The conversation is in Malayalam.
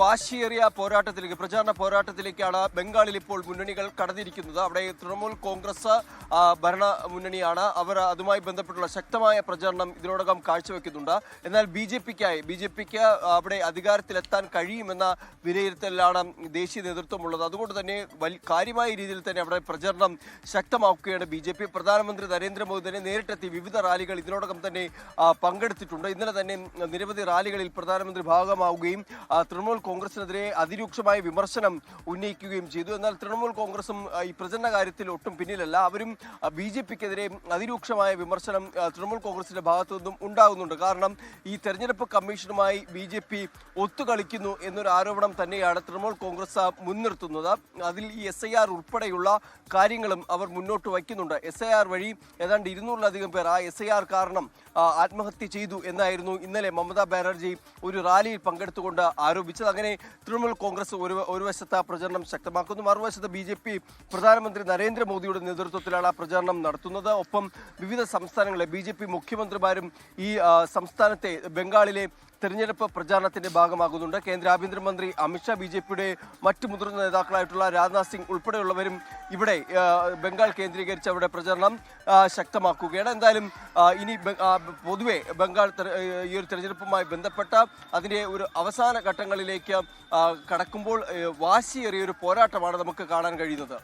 വാശിയേറിയ പോരാട്ടത്തിലേക്ക് പ്രചാരണ പോരാട്ടത്തിലേക്കാണ് ബംഗാളിൽ ഇപ്പോൾ മുന്നണികൾ കടന്നിരിക്കുന്നത്. അവിടെ തൃണമൂൽ കോൺഗ്രസ് ഭരണ മുന്നണിയാണ്. അവർ അതുമായി ബന്ധപ്പെട്ടുള്ള ശക്തമായ പ്രചാരണം ഇതിനോടകം കാഴ്ചവെക്കുന്നുണ്ട്. എന്നാൽ ബി ജെ പിക്ക് അവിടെ അധികാരത്തിലെത്താൻ കഴിയുമെന്ന വിലയിരുത്തലാണ് ദേശീയ നേതൃത്വമുള്ളത്. അതുകൊണ്ട് തന്നെ കാര്യമായ രീതിയിൽ തന്നെ അവിടെ പ്രചരണം ശക്തമാക്കുകയാണ് ബി ജെ പി. പ്രധാനമന്ത്രി നരേന്ദ്രമോദി തന്നെ നേരിട്ടെത്തി വിവിധ റാലികൾ ഇതിനോടകം തന്നെ പങ്കെടുത്തിട്ടുണ്ട്. ഇന്നലെ തന്നെ നിരവധി റാലികളിൽ പ്രധാനമന്ത്രി ഭാഗമാവുകയും തൃണമൂൽ കോൺഗ്രസിനെതിരെ അതിരൂക്ഷമായ വിമർശനം ഉന്നയിക്കുകയും ചെയ്തു. എന്നാൽ തൃണമൂൽ കോൺഗ്രസും ഈ പ്രചരണ കാര്യത്തിൽ ഒട്ടും പിന്നിലല്ല. അവരും ബി ജെ പിക്കെതിരെ അതിരൂക്ഷമായ വിമർശനം തൃണമൂൽ കോൺഗ്രസിന്റെ ഭാഗത്തു നിന്നും ഉണ്ടാകുന്നുണ്ട്. കാരണം ഈ തെരഞ്ഞെടുപ്പ് കമ്മീഷനുമായി ബി ജെ പി ഒത്തുകളിക്കുന്നു എന്നൊരു ആരോപണം തന്നെയാണ് തൃണമൂൽ കോൺഗ്രസ് മുൻനിർത്തുന്നത്. അതിൽ ഈ SIR ഉൾപ്പെടെയുള്ള കാര്യങ്ങളും അവർ മുന്നോട്ട് വയ്ക്കുന്നുണ്ട്. SIR വഴി ഏതാണ്ട് 200-ലധികം പേർ ആ SIR കാരണം ആത്മഹത്യ ചെയ്തു എന്നായിരുന്നു ഇന്നലെ മമതാ ബാനർജി ഒരു റാലിയിൽ പങ്കെടുത്തുകൊണ്ട് ആരോപിച്ചത്. അങ്ങനെ തൃണമൂൽ കോൺഗ്രസ് ഒരു വശത്ത് പ്രചരണം ശക്തമാക്കുന്നു, മറുവശത്ത് ബി ജെ പി പ്രധാനമന്ത്രി നരേന്ദ്രമോദിയുടെ നേതൃത്വത്തിലാണ് ആ പ്രചരണം നടത്തുന്നത്. ഒപ്പം വിവിധ സംസ്ഥാനങ്ങളിലെ ബി ജെ പി മുഖ്യമന്ത്രിമാരും ഈ സംസ്ഥാനത്തെ ബംഗാളിലെ തെരഞ്ഞെടുപ്പ് പ്രചാരണത്തിന്റെ ഭാഗമാകുന്നുണ്ട്. കേന്ദ്ര ആഭ്യന്തരമന്ത്രി അമിത്ഷാ, ബി ജെ പിയുടെ മറ്റു മുതിർന്ന നേതാക്കളായിട്ടുള്ള രാജ്നാഥ് സിംഗ് ഉൾപ്പെടെയുള്ളവരും ഇവിടെ ബംഗാൾ കേന്ദ്രീകരിച്ച് അവിടെ പ്രചരണം ശക്തമാക്കുകയാണ്. എന്തായാലും ഇനി പൊതുവെ ബംഗാൾ ഈ ഒരു തെരഞ്ഞെടുപ്പുമായി ബന്ധപ്പെട്ട അതിൻ്റെ ഒരു അവസാന ഘട്ടങ്ങളിലേക്ക് കടക്കുമ്പോൾ വാശിയേറിയ ഒരു പോരാട്ടമാണ് നമുക്ക് കാണാൻ കഴിയുന്നത്.